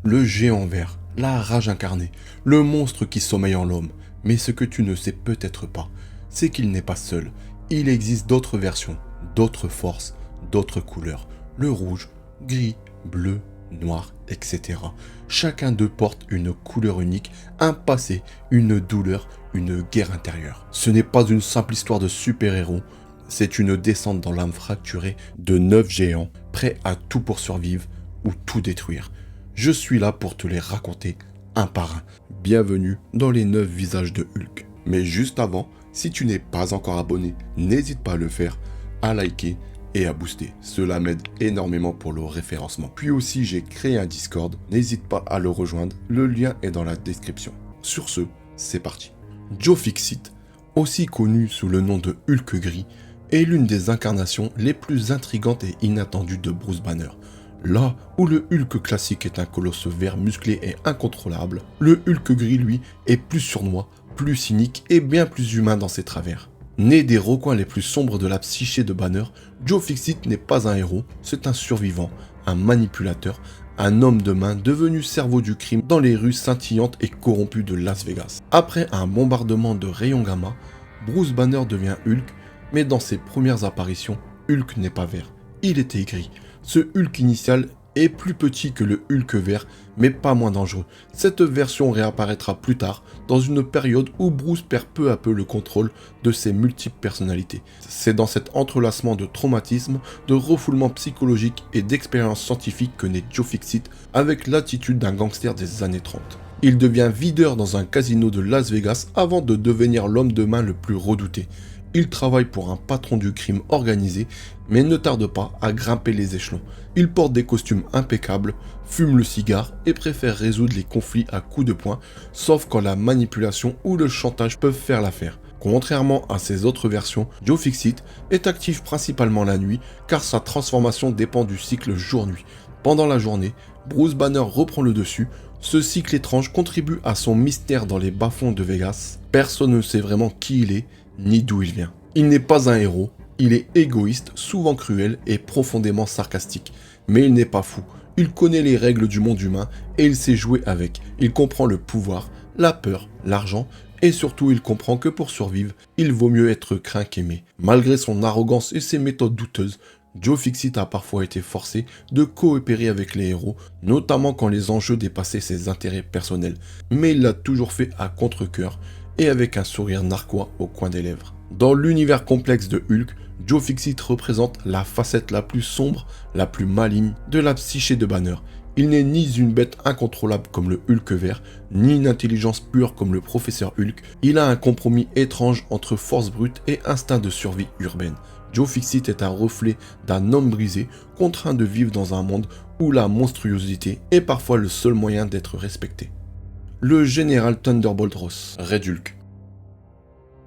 Le géant vert, la rage incarnée, le monstre qui sommeille en l'homme. Mais ce que tu ne sais peut-être pas, c'est qu'il n'est pas seul. Il existe d'autres versions, d'autres forces, d'autres couleurs. Le rouge, gris, bleu, noir, etc. Chacun d'eux porte une couleur unique, un passé, une douleur, une guerre intérieure. Ce n'est pas une simple histoire de super-héros, c'est une descente dans l'âme fracturée de 9 géants, prêts à tout pour survivre ou tout détruire. Je suis là pour te les raconter un par un. Bienvenue dans les 9 visages de Hulk. Mais juste avant, si tu n'es pas encore abonné, n'hésite pas à le faire, à liker et à booster. Cela m'aide énormément pour le référencement. Puis aussi, j'ai créé un Discord. N'hésite pas à le rejoindre. Le lien est dans la description. Sur ce, c'est parti. Joe Fixit, aussi connu sous le nom de Hulk gris, est l'une des incarnations les plus intrigantes et inattendues de Bruce Banner. Là où le Hulk classique est un colosse vert musclé et incontrôlable, le Hulk gris, lui, est plus sournois, plus cynique et bien plus humain dans ses travers. Né des recoins les plus sombres de la psyché de Banner, Joe Fixit n'est pas un héros, c'est un survivant, un manipulateur, un homme de main devenu cerveau du crime dans les rues scintillantes et corrompues de Las Vegas. Après un bombardement de rayons gamma, Bruce Banner devient Hulk, mais dans ses premières apparitions, Hulk n'est pas vert, il était gris. Ce Hulk initial est plus petit que le Hulk vert, mais pas moins dangereux. Cette version réapparaîtra plus tard, dans une période où Bruce perd peu à peu le contrôle de ses multiples personnalités. C'est dans cet entrelacement de traumatismes, de refoulement psychologique et d'expériences scientifiques que naît Joe Fixit avec l'attitude d'un gangster des années 30. Il devient videur dans un casino de Las Vegas avant de devenir l'homme de main le plus redouté. Il travaille pour un patron du crime organisé, mais ne tarde pas à grimper les échelons. Il porte des costumes impeccables, fume le cigare et préfère résoudre les conflits à coups de poing, sauf quand la manipulation ou le chantage peuvent faire l'affaire. Contrairement à ses autres versions, Joe Fixit est actif principalement la nuit, car sa transformation dépend du cycle jour-nuit. Pendant la journée, Bruce Banner reprend le dessus. Ce cycle étrange contribue à son mystère dans les bas-fonds de Vegas. Personne ne sait vraiment qui il est, ni d'où il vient. Il n'est pas un héros, il est égoïste, souvent cruel et profondément sarcastique. Mais il n'est pas fou, il connaît les règles du monde humain et il sait jouer avec. Il comprend le pouvoir, la peur, l'argent et surtout il comprend que pour survivre, il vaut mieux être craint qu'aimé. Malgré son arrogance et ses méthodes douteuses, Joe Fixit a parfois été forcé de coopérer avec les héros, notamment quand les enjeux dépassaient ses intérêts personnels. Mais il l'a toujours fait à contre-cœur et avec un sourire narquois au coin des lèvres. Dans l'univers complexe de Hulk, Joe Fixit représente la facette la plus sombre, la plus maligne de la psyché de Banner. Il n'est ni une bête incontrôlable comme le Hulk vert, ni une intelligence pure comme le professeur Hulk. Il a un compromis étrange entre force brute et instinct de survie urbaine. Joe Fixit est un reflet d'un homme brisé, contraint de vivre dans un monde où la monstruosité est parfois le seul moyen d'être respecté. Le général Thunderbolt Ross, Red Hulk.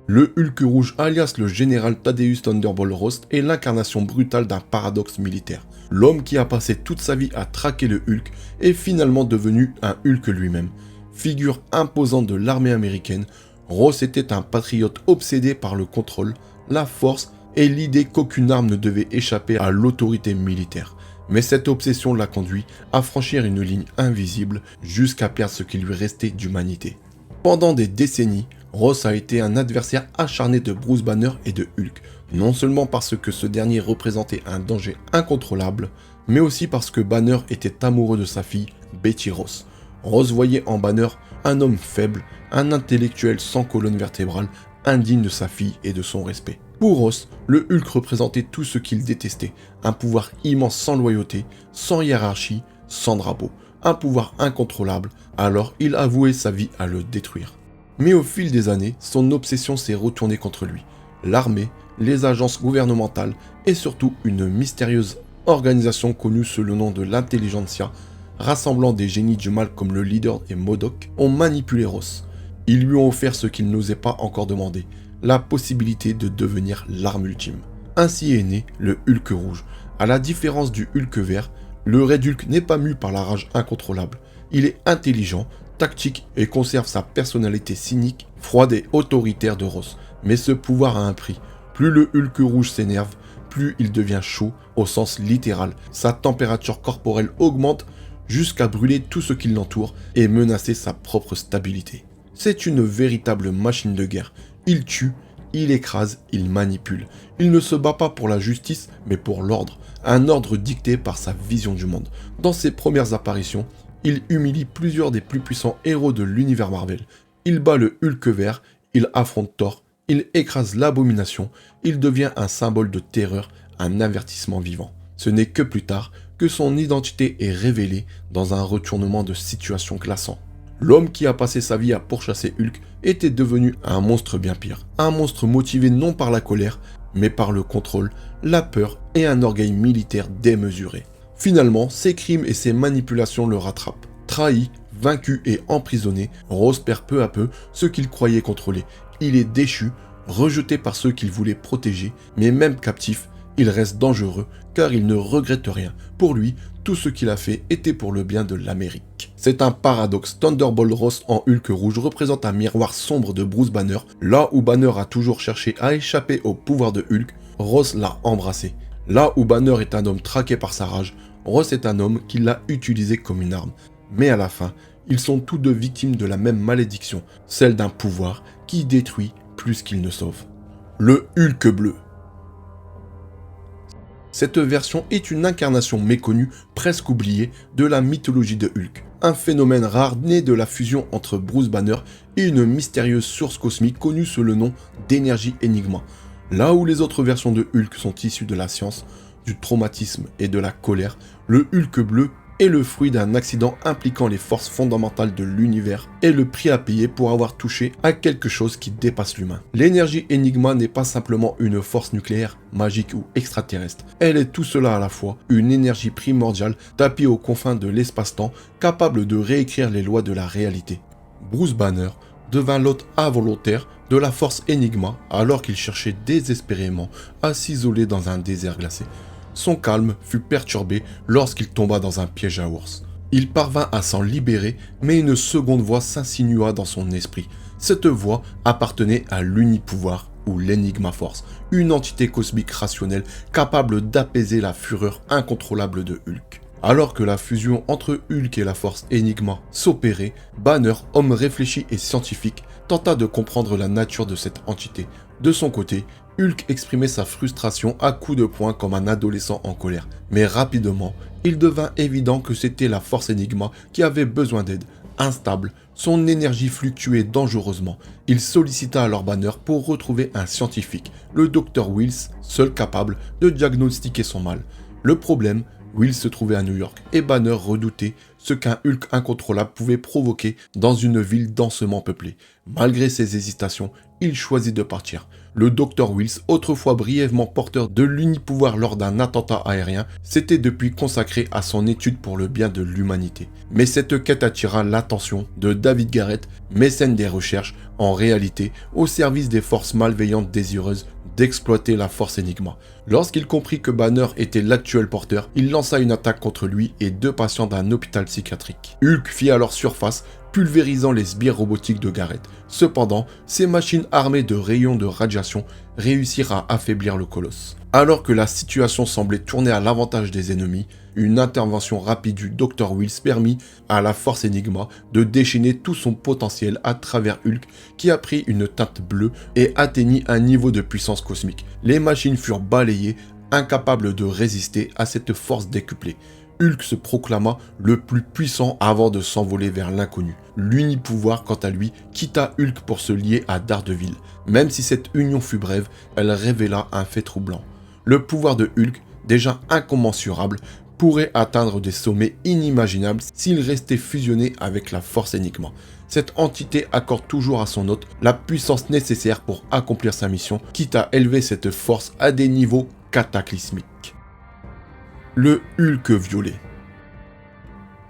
Le Hulk rouge alias le général Thaddeus Thunderbolt Ross est l'incarnation brutale d'un paradoxe militaire. L'homme qui a passé toute sa vie à traquer le Hulk est finalement devenu un Hulk lui-même. Figure imposante de l'armée américaine, Ross était un patriote obsédé par le contrôle, la force et l'idée qu'aucune arme ne devait échapper à l'autorité militaire. Mais cette obsession l'a conduit à franchir une ligne invisible jusqu'à perdre ce qui lui restait d'humanité. Pendant des décennies, Ross a été un adversaire acharné de Bruce Banner et de Hulk, non seulement parce que ce dernier représentait un danger incontrôlable, mais aussi parce que Banner était amoureux de sa fille, Betty Ross. Ross voyait en Banner un homme faible, un intellectuel sans colonne vertébrale, indigne de sa fille et de son respect. Pour Ross, le Hulk représentait tout ce qu'il détestait, un pouvoir immense sans loyauté, sans hiérarchie, sans drapeau, un pouvoir incontrôlable, alors il avouait sa vie à le détruire. Mais au fil des années, son obsession s'est retournée contre lui. L'armée, les agences gouvernementales et surtout une mystérieuse organisation connue sous le nom de l'Intelligentsia, rassemblant des génies du mal comme le leader et MODOK, ont manipulé Ross. Ils lui ont offert ce qu'il n'osait pas encore demander, la possibilité de devenir l'arme ultime. Ainsi est né le Hulk rouge. À la différence du Hulk vert, le Red Hulk n'est pas mu par la rage incontrôlable. Il est intelligent, tactique et conserve sa personnalité cynique, froide et autoritaire de Ross. Mais ce pouvoir a un prix. Plus le Hulk rouge s'énerve, plus il devient chaud au sens littéral. Sa température corporelle augmente jusqu'à brûler tout ce qui l'entoure et menacer sa propre stabilité. C'est une véritable machine de guerre. Il tue, il écrase, il manipule. Il ne se bat pas pour la justice, mais pour l'ordre. Un ordre dicté par sa vision du monde. Dans ses premières apparitions, il humilie plusieurs des plus puissants héros de l'univers Marvel. Il bat le Hulk vert, il affronte Thor, il écrase l'Abomination, il devient un symbole de terreur, un avertissement vivant. Ce n'est que plus tard que son identité est révélée dans un retournement de situation glaçant. L'homme qui a passé sa vie à pourchasser Hulk était devenu un monstre bien pire. Un monstre motivé non par la colère, mais par le contrôle, la peur et un orgueil militaire démesuré. Finalement, ses crimes et ses manipulations le rattrapent. Trahi, vaincu et emprisonné, Ross perd peu à peu ce qu'il croyait contrôler. Il est déchu, rejeté par ceux qu'il voulait protéger, mais même captif, il reste dangereux car il ne regrette rien. Pour lui, tout ce qu'il a fait était pour le bien de l'Amérique. C'est un paradoxe. Thunderbolt Ross en Hulk rouge représente un miroir sombre de Bruce Banner. Là où Banner a toujours cherché à échapper au pouvoir de Hulk, Ross l'a embrassé. Là où Banner est un homme traqué par sa rage, Ross est un homme qui l'a utilisé comme une arme. Mais à la fin, ils sont tous deux victimes de la même malédiction, celle d'un pouvoir qui détruit plus qu'il ne sauve. Le Hulk bleu. Cette version est une incarnation méconnue, presque oubliée, de la mythologie de Hulk. Un phénomène rare né de la fusion entre Bruce Banner et une mystérieuse source cosmique connue sous le nom d'énergie Enigma. Là où les autres versions de Hulk sont issues de la science, du traumatisme et de la colère, le Hulk bleu est le fruit d'un accident impliquant les forces fondamentales de l'univers et le prix à payer pour avoir touché à quelque chose qui dépasse l'humain. L'énergie Enigma n'est pas simplement une force nucléaire, magique ou extraterrestre. Elle est tout cela à la fois, une énergie primordiale tapie aux confins de l'espace-temps, capable de réécrire les lois de la réalité. Bruce Banner devint l'hôte involontaire de la force Enigma alors qu'il cherchait désespérément à s'isoler dans un désert glacé. Son calme fut perturbé lorsqu'il tomba dans un piège à ours. Il parvint à s'en libérer, mais une seconde voix s'insinua dans son esprit. Cette voix appartenait à l'Unipouvoir, ou l'Enigma Force, une entité cosmique rationnelle capable d'apaiser la fureur incontrôlable de Hulk. Alors que la fusion entre Hulk et la force Enigma s'opérait, Banner, homme réfléchi et scientifique, tenta de comprendre la nature de cette entité. De son côté, Hulk exprimait sa frustration à coups de poing comme un adolescent en colère. Mais rapidement, il devint évident que c'était la force Enigma qui avait besoin d'aide. Instable, son énergie fluctuait dangereusement. Il sollicita alors Banner pour retrouver un scientifique, le Dr Wills, seul capable de diagnostiquer son mal. Le problème, Wills se trouvait à New York et Banner redoutait ce qu'un Hulk incontrôlable pouvait provoquer dans une ville densément peuplée. Malgré ses hésitations, il choisit de partir. Le Dr Wills, autrefois brièvement porteur de l'unipouvoir lors d'un attentat aérien, s'était depuis consacré à son étude pour le bien de l'humanité. Mais cette quête attira l'attention de David Garrett, mécène des recherches, en réalité au service des forces malveillantes désireuses d'exploiter la force Enigma. Lorsqu'il comprit que Banner était l'actuel porteur, il lança une attaque contre lui et 2 patients d'un hôpital psychiatrique. Hulk fit alors surface, pulvérisant les sbires robotiques de Garrett. Cependant, ces machines armées de rayons de radiation réussirent à affaiblir le colosse. Alors que la situation semblait tourner à l'avantage des ennemis, une intervention rapide du Dr Wills permit à la force Enigma de déchaîner tout son potentiel à travers Hulk qui a pris une teinte bleue et atteignit un niveau de puissance cosmique. Les machines furent balayées, incapables de résister à cette force décuplée. Hulk se proclama le plus puissant avant de s'envoler vers l'inconnu. L'unipouvoir, quant à lui, quitta Hulk pour se lier à Daredevil. Même si cette union fut brève, elle révéla un fait troublant. Le pouvoir de Hulk, déjà incommensurable, pourrait atteindre des sommets inimaginables s'il restait fusionné avec la force Enigma. Cette entité accorde toujours à son hôte la puissance nécessaire pour accomplir sa mission, quitte à élever cette force à des niveaux cataclysmiques. Le Hulk violet.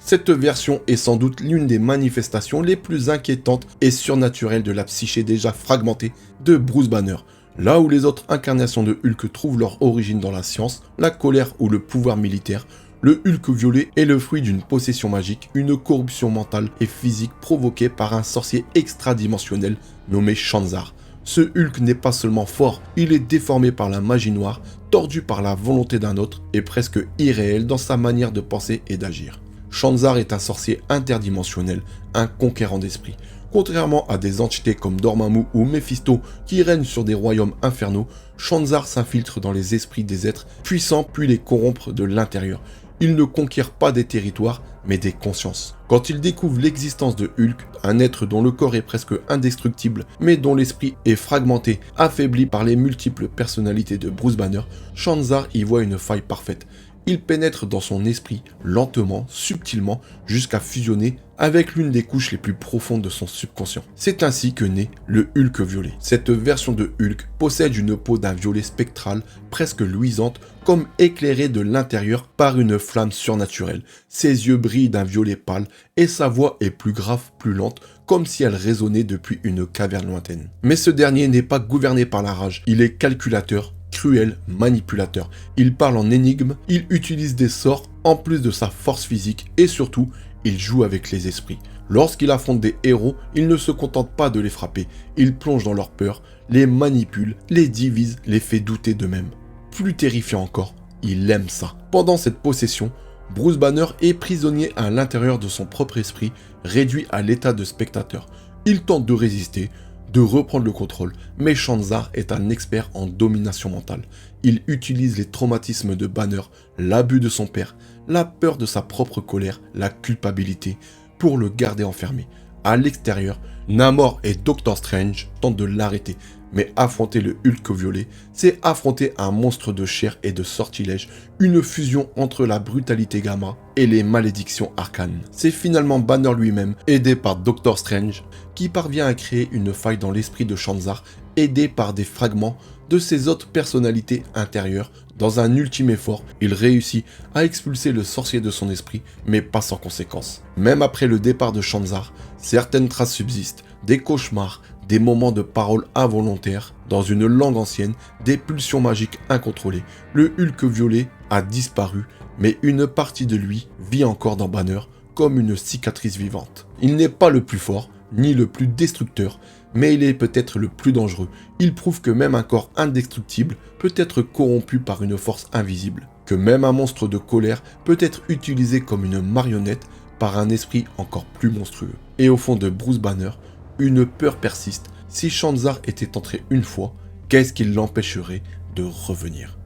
Cette version est sans doute l'une des manifestations les plus inquiétantes et surnaturelles de la psyché déjà fragmentée de Bruce Banner. Là où les autres incarnations de Hulk trouvent leur origine dans la science, la colère ou le pouvoir militaire, le Hulk violet est le fruit d'une possession magique, une corruption mentale et physique provoquée par un sorcier extradimensionnel nommé Shanzar. Ce Hulk n'est pas seulement fort, il est déformé par la magie noire, tordu par la volonté d'un autre et presque irréel dans sa manière de penser et d'agir. Shanzar est un sorcier interdimensionnel, un conquérant d'esprit. Contrairement à des entités comme Dormammu ou Mephisto qui règnent sur des royaumes infernaux, Shanzar s'infiltre dans les esprits des êtres puissants puis les corrompre de l'intérieur. Il ne conquiert pas des territoires, mais des consciences. Quand il découvre l'existence de Hulk, un être dont le corps est presque indestructible, mais dont l'esprit est fragmenté, affaibli par les multiples personnalités de Bruce Banner, Shanzar y voit une faille parfaite. Il pénètre dans son esprit, lentement, subtilement, jusqu'à fusionner avec l'une des couches les plus profondes de son subconscient. C'est ainsi que naît le Hulk violet. Cette version de Hulk possède une peau d'un violet spectral, presque luisante, comme éclairée de l'intérieur par une flamme surnaturelle. Ses yeux brillent d'un violet pâle et sa voix est plus grave, plus lente, comme si elle résonnait depuis une caverne lointaine. Mais ce dernier n'est pas gouverné par la rage, il est calculateur, cruel, manipulateur. Il parle en énigmes, il utilise des sorts en plus de sa force physique et surtout, il joue avec les esprits. Lorsqu'il affronte des héros, il ne se contente pas de les frapper, il plonge dans leur peur, les manipule, les divise, les fait douter d'eux-mêmes. Plus terrifiant encore, il aime ça. Pendant cette possession, Bruce Banner est prisonnier à l'intérieur de son propre esprit, réduit à l'état de spectateur. Il tente de résister, de reprendre le contrôle, mais Shanzar est un expert en domination mentale. Il utilise les traumatismes de Banner, l'abus de son père, la peur de sa propre colère, la culpabilité, pour le garder enfermé. À l'extérieur, Namor et Doctor Strange tentent de l'arrêter, mais affronter le Hulk violet, c'est affronter un monstre de chair et de sortilège, une fusion entre la brutalité gamma et les malédictions arcanes. C'est finalement Banner lui-même, aidé par Doctor Strange, qui parvient à créer une faille dans l'esprit de Shanzar, aidé par des fragments de ses autres personnalités intérieures. Dans un ultime effort, il réussit à expulser le sorcier de son esprit, mais pas sans conséquence. Même après le départ de Shanzar, certaines traces subsistent, des cauchemars, des moments de paroles involontaires, dans une langue ancienne, des pulsions magiques incontrôlées. Le Hulk violet a disparu, mais une partie de lui vit encore dans Banner, comme une cicatrice vivante. Il n'est pas le plus fort, ni le plus destructeur, mais il est peut-être le plus dangereux. Il prouve que même un corps indestructible peut être corrompu par une force invisible, que même un monstre de colère peut être utilisé comme une marionnette par un esprit encore plus monstrueux. Et au fond de Bruce Banner, une peur persiste. Si Shanzar était entré une fois, qu'est-ce qui l'empêcherait de revenir?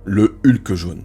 Le Hulk jaune.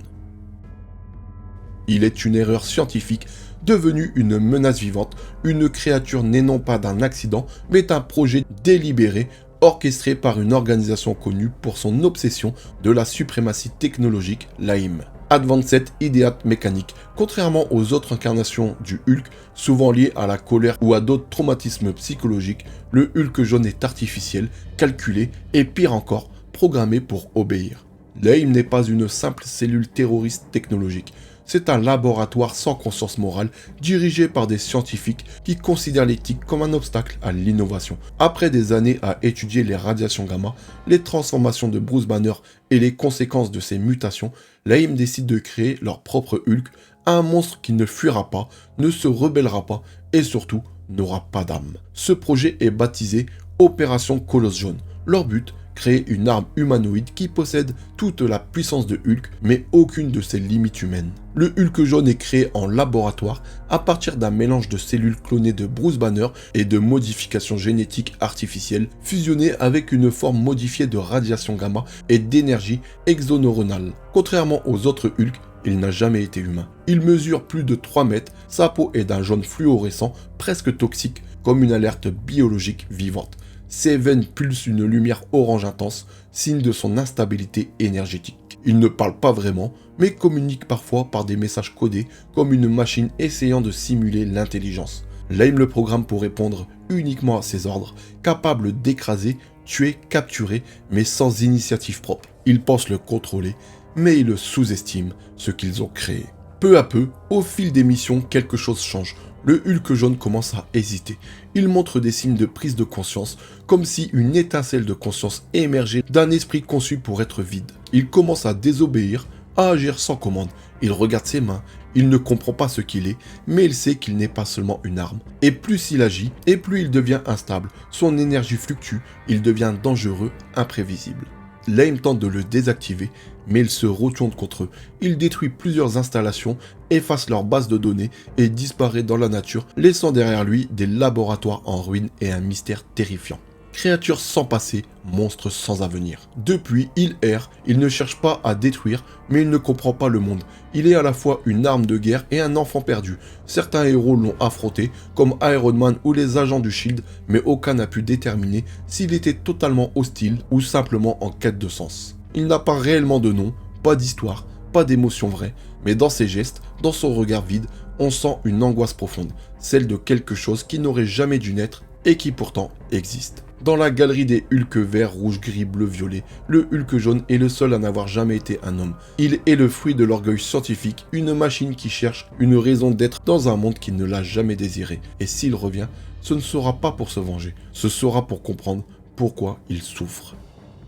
Il est une erreur scientifique devenue une menace vivante, une créature née non pas d'un accident, mais d'un projet délibéré, orchestré par une organisation connue pour son obsession de la suprématie technologique, l'AIM. Advanced Idiot Mechanic. Contrairement aux autres incarnations du Hulk, souvent liées à la colère ou à d'autres traumatismes psychologiques, le Hulk jaune est artificiel, calculé et pire encore, programmé pour obéir. L'AIM n'est pas une simple cellule terroriste technologique. C'est un laboratoire sans conscience morale, dirigé par des scientifiques qui considèrent l'éthique comme un obstacle à l'innovation. Après des années à étudier les radiations gamma, les transformations de Bruce Banner et les conséquences de ces mutations, l'AIM décide de créer leur propre Hulk, un monstre qui ne fuira pas, ne se rebellera pas et surtout n'aura pas d'âme. Ce projet est baptisé Opération Colosse Jaune. Leur but, créer une arme humanoïde qui possède toute la puissance de Hulk, mais aucune de ses limites humaines. Le Hulk jaune est créé en laboratoire à partir d'un mélange de cellules clonées de Bruce Banner et de modifications génétiques artificielles, fusionnées avec une forme modifiée de radiation gamma et d'énergie exoneuronale. Contrairement aux autres Hulk, il n'a jamais été humain. Il mesure plus de 3 mètres, sa peau est d'un jaune fluorescent, presque toxique, comme une alerte biologique vivante. Ses veines pulsent une lumière orange intense, signe de son instabilité énergétique. Il ne parle pas vraiment, mais communique parfois par des messages codés, comme une machine essayant de simuler l'intelligence. L'AIM le programme pour répondre uniquement à ses ordres, capable d'écraser, tuer, capturer, mais sans initiative propre. Ils pensent le contrôler, mais ils le sous-estiment, ce qu'ils ont créé. Peu à peu, au fil des missions, quelque chose change. Le Hulk jaune commence à hésiter. Il montre des signes de prise de conscience, comme si une étincelle de conscience émergeait d'un esprit conçu pour être vide. Il commence à désobéir, à agir sans commande. Il regarde ses mains, il ne comprend pas ce qu'il est, mais il sait qu'il n'est pas seulement une arme. Et plus il agit, et plus il devient instable. Son énergie fluctue, il devient dangereux, imprévisible. Lame tente de le désactiver, mais il se retourne contre eux. Il détruit plusieurs installations, efface leur base de données et disparaît dans la nature, laissant derrière lui des laboratoires en ruine et un mystère terrifiant. Créature sans passé, monstre sans avenir. Depuis, il erre, il ne cherche pas à détruire, mais il ne comprend pas le monde. Il est à la fois une arme de guerre et un enfant perdu. Certains héros l'ont affronté, comme Iron Man ou les agents du Shield, mais aucun n'a pu déterminer s'il était totalement hostile ou simplement en quête de sens. Il n'a pas réellement de nom, pas d'histoire, pas d'émotion vraie, mais dans ses gestes, dans son regard vide, on sent une angoisse profonde, celle de quelque chose qui n'aurait jamais dû naître et qui pourtant existe. Dans la galerie des Hulk vert, rouge, gris, bleu, violet, le Hulk jaune est le seul à n'avoir jamais été un homme. Il est le fruit de l'orgueil scientifique, une machine qui cherche une raison d'être dans un monde qui ne l'a jamais désiré. Et s'il revient, ce ne sera pas pour se venger, ce sera pour comprendre pourquoi il souffre.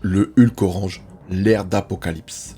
Le Hulk orange, l'ère d'Apocalypse.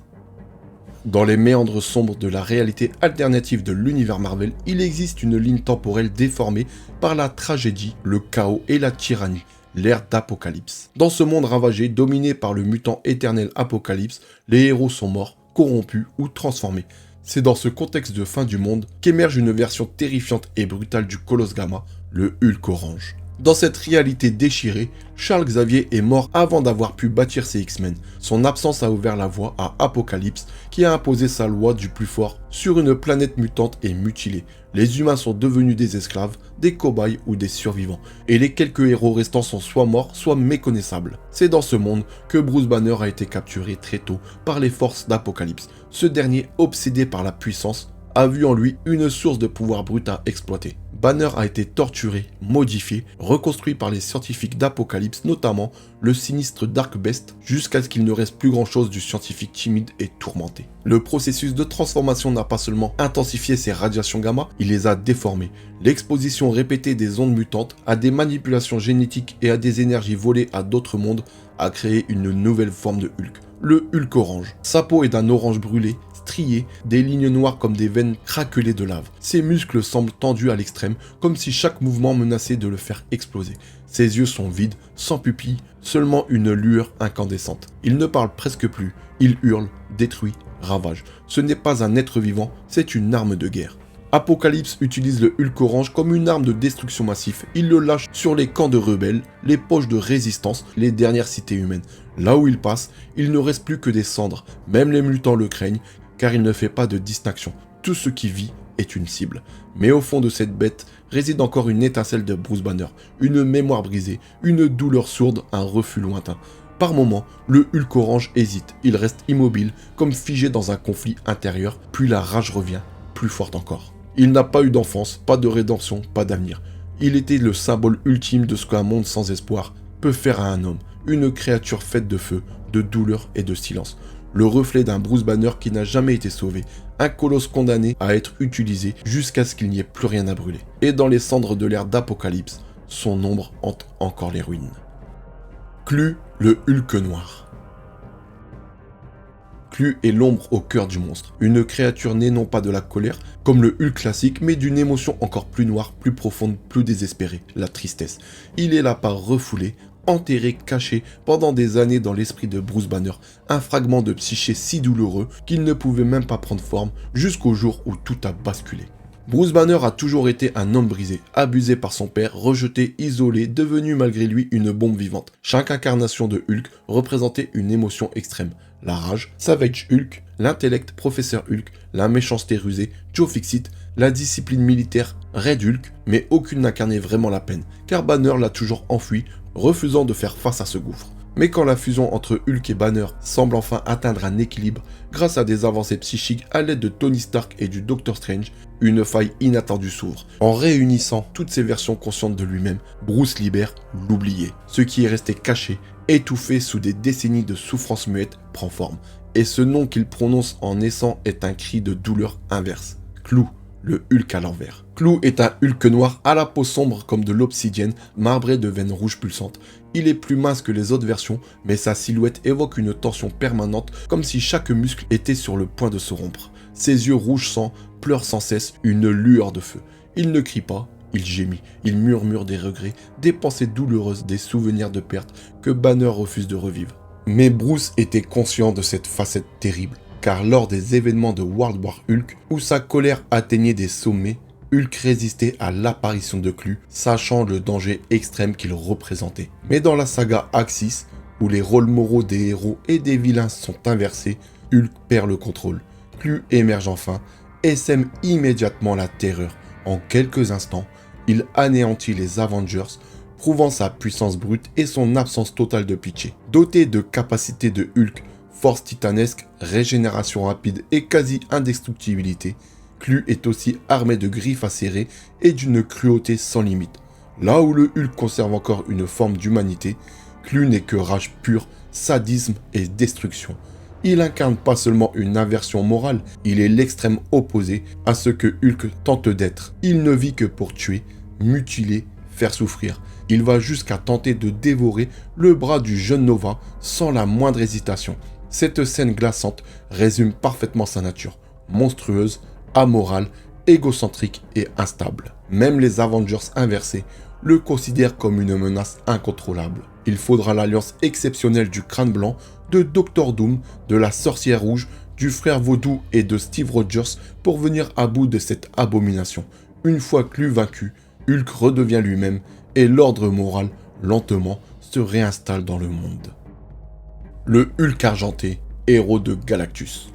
Dans les méandres sombres de la réalité alternative de l'univers Marvel, il existe une ligne temporelle déformée par la tragédie, le chaos et la tyrannie, l'ère d'Apocalypse. Dans ce monde ravagé, dominé par le mutant éternel Apocalypse, les héros sont morts, corrompus ou transformés. C'est dans ce contexte de fin du monde qu'émerge une version terrifiante et brutale du Colosse Gamma, le Hulk orange. Dans cette réalité déchirée, Charles Xavier est mort avant d'avoir pu bâtir ses X-Men. Son absence a ouvert la voie à Apocalypse, qui a imposé sa loi du plus fort sur une planète mutante et mutilée. Les humains sont devenus des esclaves, des cobayes ou des survivants, et les quelques héros restants sont soit morts, soit méconnaissables. C'est dans ce monde que Bruce Banner a été capturé très tôt par les forces d'Apocalypse. Ce dernier, obsédé par la puissance, a vu en lui une source de pouvoir brut à exploiter. Banner a été torturé, modifié, reconstruit par les scientifiques d'Apocalypse, notamment le sinistre Dark Beast, jusqu'à ce qu'il ne reste plus grand chose du scientifique timide et tourmenté. Le processus de transformation n'a pas seulement intensifié ses radiations gamma, il les a déformées. L'exposition répétée des ondes mutantes à des manipulations génétiques et à des énergies volées à d'autres mondes a créé une nouvelle forme de Hulk, le Hulk orange. Sa peau est d'un orange brûlé, strié, des lignes noires comme des veines craquelées de lave. Ses muscles semblent tendus à l'extrême, comme si chaque mouvement menaçait de le faire exploser. Ses yeux sont vides, sans pupilles, seulement une lueur incandescente. Il ne parle presque plus, il hurle, détruit, ravage. Ce n'est pas un être vivant, c'est une arme de guerre. Apocalypse utilise le Hulk orange comme une arme de destruction massive. Il le lâche sur les camps de rebelles, les poches de résistance, les dernières cités humaines. Là où il passe, il ne reste plus que des cendres. Même les mutants le craignent, car il ne fait pas de distinction. Tout ce qui vit est une cible. Mais au fond de cette bête réside encore une étincelle de Bruce Banner, une mémoire brisée, une douleur sourde, un refus lointain. Par moments, le Hulk orange hésite, il reste immobile, comme figé dans un conflit intérieur, puis la rage revient, plus forte encore. Il n'a pas eu d'enfance, pas de rédemption, pas d'avenir. Il était le symbole ultime de ce qu'un monde sans espoir peut faire à un homme, une créature faite de feu, de douleur et de silence. Le reflet d'un Bruce Banner qui n'a jamais été sauvé, un colosse condamné à être utilisé jusqu'à ce qu'il n'y ait plus rien à brûler. Et dans les cendres de l'ère d'Apocalypse, son ombre hante encore les ruines. Clu, le Hulk noir. Clu est l'ombre au cœur du monstre, une créature née non pas de la colère, comme le Hulk classique, mais d'une émotion encore plus noire, plus profonde, plus désespérée, la tristesse. Il est la part refoulée, enterré, caché pendant des années dans l'esprit de Bruce Banner, un fragment de psyché si douloureux qu'il ne pouvait même pas prendre forme jusqu'au jour où tout a basculé. Bruce Banner a toujours été un homme brisé, abusé par son père, rejeté, isolé, devenu malgré lui une bombe vivante. Chaque incarnation de Hulk représentait une émotion extrême. La rage, Savage Hulk, l'intellect, Professeur Hulk, la méchanceté rusée, Joe Fixit, la discipline militaire, Red Hulk, mais aucune n'incarnait vraiment la peine, car Banner l'a toujours enfui, refusant de faire face à ce gouffre. Mais quand la fusion entre Hulk et Banner semble enfin atteindre un équilibre grâce à des avancées psychiques à l'aide de Tony Stark et du Doctor Strange, une faille inattendue s'ouvre. En réunissant toutes ces versions conscientes de lui-même, Bruce libère l'oublié. Ce qui est resté caché, étouffé sous des décennies de souffrance muette, prend forme. Et ce nom qu'il prononce en naissant est un cri de douleur inverse. Clou, le Hulk à l'envers. Clou est un Hulk noir à la peau sombre comme de l'obsidienne, marbré de veines rouges pulsantes. Il est plus mince que les autres versions, mais sa silhouette évoque une tension permanente, comme si chaque muscle était sur le point de se rompre. Ses yeux rouge sang pleurent sans cesse une lueur de feu. Il ne crie pas, il gémit, il murmure des regrets, des pensées douloureuses, des souvenirs de perte que Banner refuse de revivre. Mais Bruce était conscient de cette facette terrible, car lors des événements de World War Hulk, où sa colère atteignait des sommets, Hulk résistait à l'apparition de Clu, sachant le danger extrême qu'il représentait. Mais dans la saga Axis, où les rôles moraux des héros et des vilains sont inversés, Hulk perd le contrôle. Clu émerge enfin et sème immédiatement la terreur. En quelques instants, il anéantit les Avengers, prouvant sa puissance brute et son absence totale de pitié. Doté de capacités de Hulk, force titanesque, régénération rapide et quasi indestructibilité, Clu est aussi armé de griffes acérées et d'une cruauté sans limite. Là où le Hulk conserve encore une forme d'humanité, Clu n'est que rage pure, sadisme et destruction. Il incarne pas seulement une inversion morale, il est l'extrême opposé à ce que Hulk tente d'être. Il ne vit que pour tuer, mutiler, faire souffrir. Il va jusqu'à tenter de dévorer le bras du jeune Nova sans la moindre hésitation. Cette scène glaçante résume parfaitement sa nature, monstrueuse, amorale, égocentrique et instable. Même les Avengers inversés le considèrent comme une menace incontrôlable. Il faudra l'alliance exceptionnelle du Crâne Blanc, de Dr Doom, de la Sorcière Rouge, du Frère Vaudou et de Steve Rogers pour venir à bout de cette abomination. Une fois Clu vaincu, Hulk redevient lui-même et l'ordre moral, lentement, se réinstalle dans le monde. Le Hulk argenté, héros de Galactus.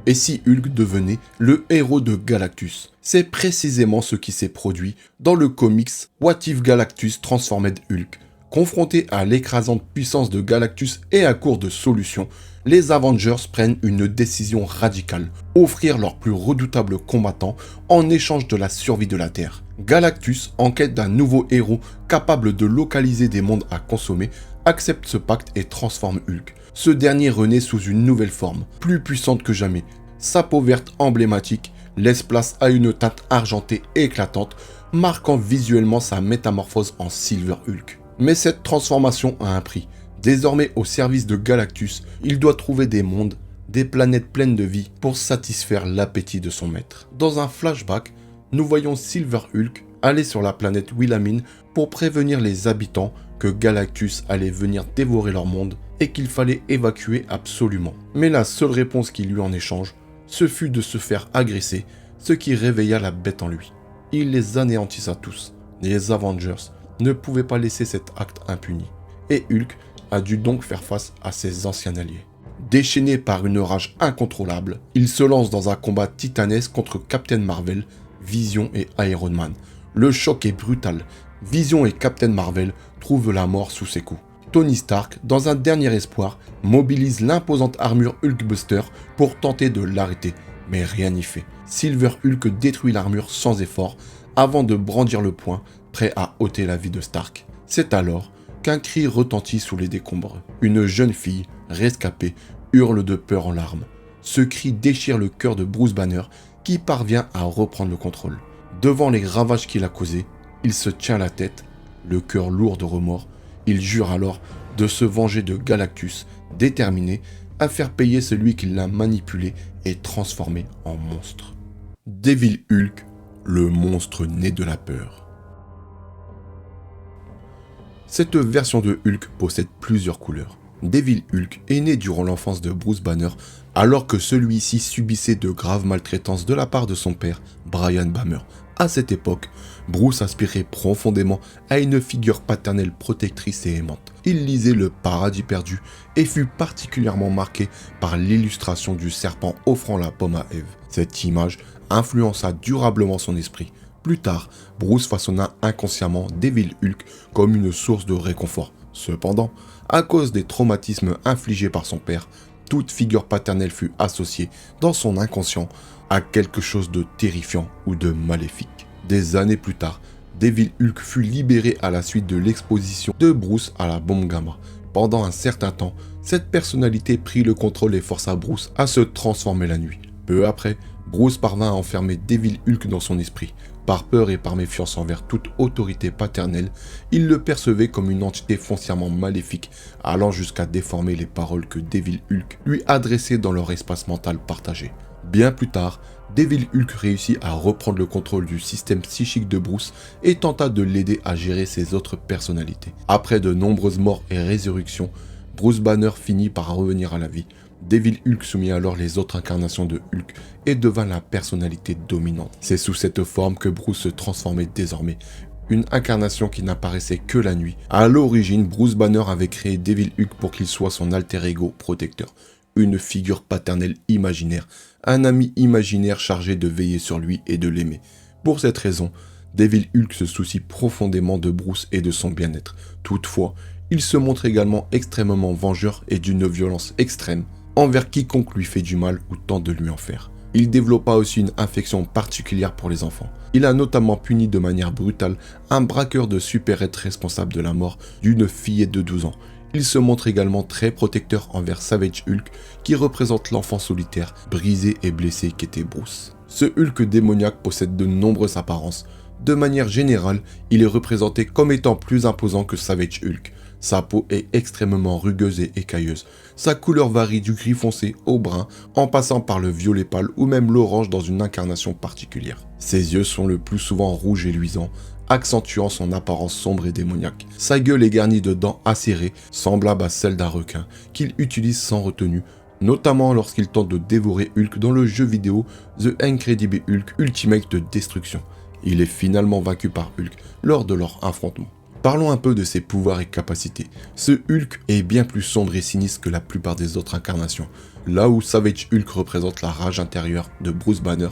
Et si Hulk devenait le héros de Galactus? C'est précisément ce qui s'est produit dans le comics What If Galactus Transformed Hulk. Confrontés à l'écrasante puissance de Galactus et à court de solutions, les Avengers prennent une décision radicale, offrir leurs plus redoutables combattants en échange de la survie de la Terre. Galactus, en quête d'un nouveau héros capable de localiser des mondes à consommer, accepte ce pacte et transforme Hulk. Ce dernier renaît sous une nouvelle forme, plus puissante que jamais. Sa peau verte emblématique laisse place à une teinte argentée éclatante, marquant visuellement sa métamorphose en Silver Hulk. Mais cette transformation a un prix. Désormais au service de Galactus, il doit trouver des mondes, des planètes pleines de vie pour satisfaire l'appétit de son maître. Dans un flashback, nous voyons Silver Hulk aller sur la planète Willamine pour prévenir les habitants que Galactus allait venir dévorer leur monde et qu'il fallait évacuer absolument. Mais la seule réponse qu'il eut en échange, ce fut de se faire agresser, ce qui réveilla la bête en lui. Il les anéantissa tous. Les Avengers ne pouvaient pas laisser cet acte impuni. Et Hulk a dû donc faire face à ses anciens alliés. Déchaîné par une rage incontrôlable, il se lance dans un combat titanesque contre Captain Marvel, Vision et Iron Man. Le choc est brutal. Vision et Captain Marvel trouvent la mort sous ses coups. Tony Stark, dans un dernier espoir, mobilise l'imposante armure Hulkbuster pour tenter de l'arrêter, mais rien n'y fait. Silver Hulk détruit l'armure sans effort, avant de brandir le poing, prêt à ôter la vie de Stark. C'est alors qu'un cri retentit sous les décombres. Une jeune fille, rescapée, hurle de peur en larmes. Ce cri déchire le cœur de Bruce Banner, qui parvient à reprendre le contrôle. Devant les ravages qu'il a causés, il se tient la tête, le cœur lourd de remords. Il jure alors de se venger de Galactus, déterminé à faire payer celui qui l'a manipulé et transformé en monstre. Devil Hulk, le monstre né de la peur. Cette version de Hulk possède plusieurs couleurs. Devil Hulk est né durant l'enfance de Bruce Banner, alors que celui-ci subissait de graves maltraitances de la part de son père, Brian Banner. À cette époque, Bruce aspirait profondément à une figure paternelle protectrice et aimante. Il lisait Le Paradis perdu et fut particulièrement marqué par l'illustration du serpent offrant la pomme à Ève. Cette image influença durablement son esprit. Plus tard, Bruce façonna inconsciemment Devil Hulk comme une source de réconfort. Cependant, à cause des traumatismes infligés par son père, toute figure paternelle fut associée, dans son inconscient, à quelque chose de terrifiant ou de maléfique. Des années plus tard, Devil Hulk fut libéré à la suite de l'exposition de Bruce à la bombe gamma. Pendant un certain temps, cette personnalité prit le contrôle et força Bruce à se transformer la nuit. Peu après, Bruce parvint à enfermer Devil Hulk dans son esprit. Par peur et par méfiance envers toute autorité paternelle, il le percevait comme une entité foncièrement maléfique, allant jusqu'à déformer les paroles que Devil Hulk lui adressait dans leur espace mental partagé. Bien plus tard, Devil Hulk réussit à reprendre le contrôle du système psychique de Bruce et tenta de l'aider à gérer ses autres personnalités. Après de nombreuses morts et résurrections, Bruce Banner finit par revenir à la vie. Devil Hulk soumit alors les autres incarnations de Hulk et devint la personnalité dominante. C'est sous cette forme que Bruce se transformait désormais, une incarnation qui n'apparaissait que la nuit. À l'origine, Bruce Banner avait créé Devil Hulk pour qu'il soit son alter ego protecteur, une figure paternelle imaginaire, un ami imaginaire chargé de veiller sur lui et de l'aimer. Pour cette raison, Devil Hulk se soucie profondément de Bruce et de son bien-être. Toutefois, il se montre également extrêmement vengeur et d'une violence extrême envers quiconque lui fait du mal ou tente de lui en faire. Il développa aussi une affection particulière pour les enfants. Il a notamment puni de manière brutale un braqueur de supérette responsable de la mort d'une fillette de 12 ans. Il se montre également très protecteur envers Savage Hulk, qui représente l'enfant solitaire, brisé et blessé qu'était Bruce. Ce Hulk démoniaque possède de nombreuses apparences. De manière générale, il est représenté comme étant plus imposant que Savage Hulk. Sa peau est extrêmement rugueuse et écailleuse. Sa couleur varie du gris foncé au brun, en passant par le violet pâle ou même l'orange dans une incarnation particulière. Ses yeux sont le plus souvent rouges et luisants, accentuant son apparence sombre et démoniaque. Sa gueule est garnie de dents acérées, semblables à celles d'un requin, qu'il utilise sans retenue, notamment lorsqu'il tente de dévorer Hulk dans le jeu vidéo The Incredible Hulk Ultimate Destruction. Il est finalement vaincu par Hulk lors de leur affrontement. Parlons un peu de ses pouvoirs et capacités. Ce Hulk est bien plus sombre et sinistre que la plupart des autres incarnations. Là où Savage Hulk représente la rage intérieure de Bruce Banner,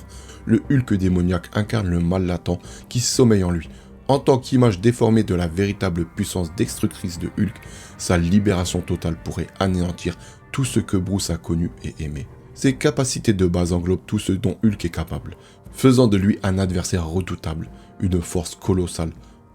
le Hulk démoniaque incarne le mal latent qui sommeille en lui. En tant qu'image déformée de la véritable puissance destructrice de Hulk, sa libération totale pourrait anéantir tout ce que Bruce a connu et aimé. Ses capacités de base englobent tout ce dont Hulk est capable, faisant de lui un adversaire redoutable, une force colossale,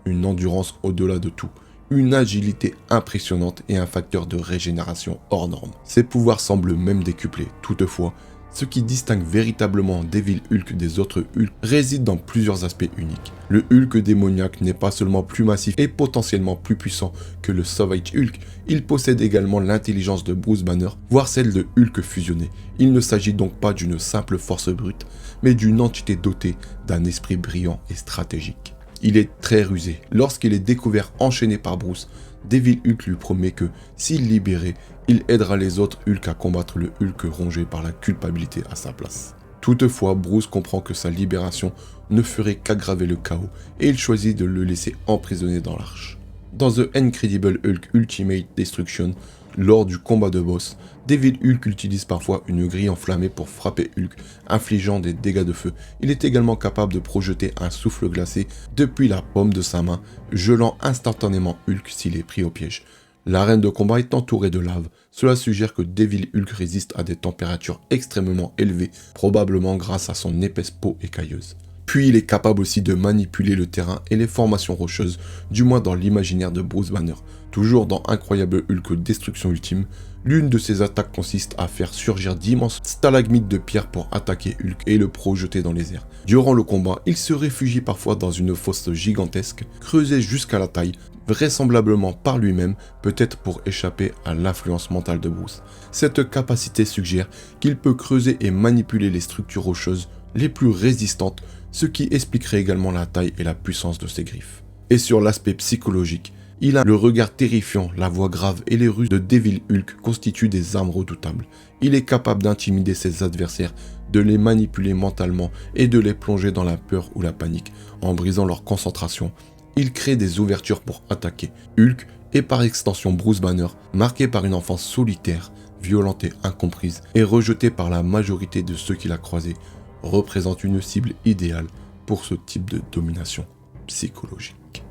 une endurance au-delà de tout, une agilité impressionnante et un facteur de régénération hors norme. Ses pouvoirs semblent même décuplés. Toutefois, ce qui distingue véritablement Devil Hulk des autres Hulk réside dans plusieurs aspects uniques. Le Hulk démoniaque n'est pas seulement plus massif et potentiellement plus puissant que le Savage Hulk, il possède également l'intelligence de Bruce Banner, voire celle de Hulk fusionné. Il ne s'agit donc pas d'une simple force brute, mais d'une entité dotée d'un esprit brillant et stratégique. Il est très rusé. Lorsqu'il est découvert enchaîné par Bruce, Devil Hulk lui promet que, s'il libéré, il aidera les autres Hulk à combattre le Hulk rongé par la culpabilité à sa place. Toutefois, Bruce comprend que sa libération ne ferait qu'aggraver le chaos et il choisit de le laisser emprisonner dans l'arche. Dans The Incredible Hulk Ultimate Destruction, lors du combat de boss, Devil Hulk utilise parfois une grille enflammée pour frapper Hulk, infligeant des dégâts de feu. Il est également capable de projeter un souffle glacé depuis la paume de sa main, gelant instantanément Hulk s'il est pris au piège. L'arène de combat est entourée de lave. Cela suggère que Devil Hulk résiste à des températures extrêmement élevées, probablement grâce à son épaisse peau écailleuse. Puis il est capable aussi de manipuler le terrain et les formations rocheuses, du moins dans l'imaginaire de Bruce Banner. Toujours dans Incroyable Hulk Destruction Ultime, l'une de ses attaques consiste à faire surgir d'immenses stalagmites de pierre pour attaquer Hulk et le projeter dans les airs. Durant le combat, il se réfugie parfois dans une fosse gigantesque, creusée jusqu'à la taille, vraisemblablement par lui-même, peut-être pour échapper à l'influence mentale de Bruce. Cette capacité suggère qu'il peut creuser et manipuler les structures rocheuses les plus résistantes, ce qui expliquerait également la taille et la puissance de ses griffes. Et sur l'aspect psychologique, il a le regard terrifiant, la voix grave et les ruses de Devil Hulk constituent des armes redoutables. Il est capable d'intimider ses adversaires, de les manipuler mentalement et de les plonger dans la peur ou la panique. En brisant leur concentration, il crée des ouvertures pour attaquer. Hulk, et par extension Bruce Banner, marqué par une enfance solitaire, violente et incomprise, et rejeté par la majorité de ceux qu'il a croisés, représente une cible idéale pour ce type de domination psychologique.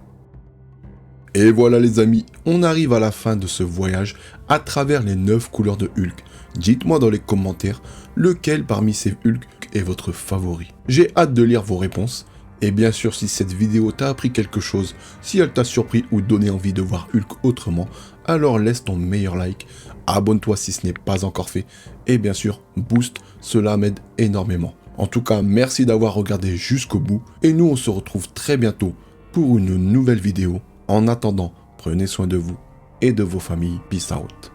Et voilà les amis, on arrive à la fin de ce voyage à travers les 9 couleurs de Hulk. Dites-moi dans les commentaires lequel parmi ces Hulk est votre favori. J'ai hâte de lire vos réponses. Et bien sûr, si cette vidéo t'a appris quelque chose, si elle t'a surpris ou donné envie de voir Hulk autrement, alors laisse ton meilleur like, abonne-toi si ce n'est pas encore fait, et bien sûr, boost, cela m'aide énormément. En tout cas, merci d'avoir regardé jusqu'au bout, et nous on se retrouve très bientôt pour une nouvelle vidéo. En attendant, prenez soin de vous et de vos familles. Peace out.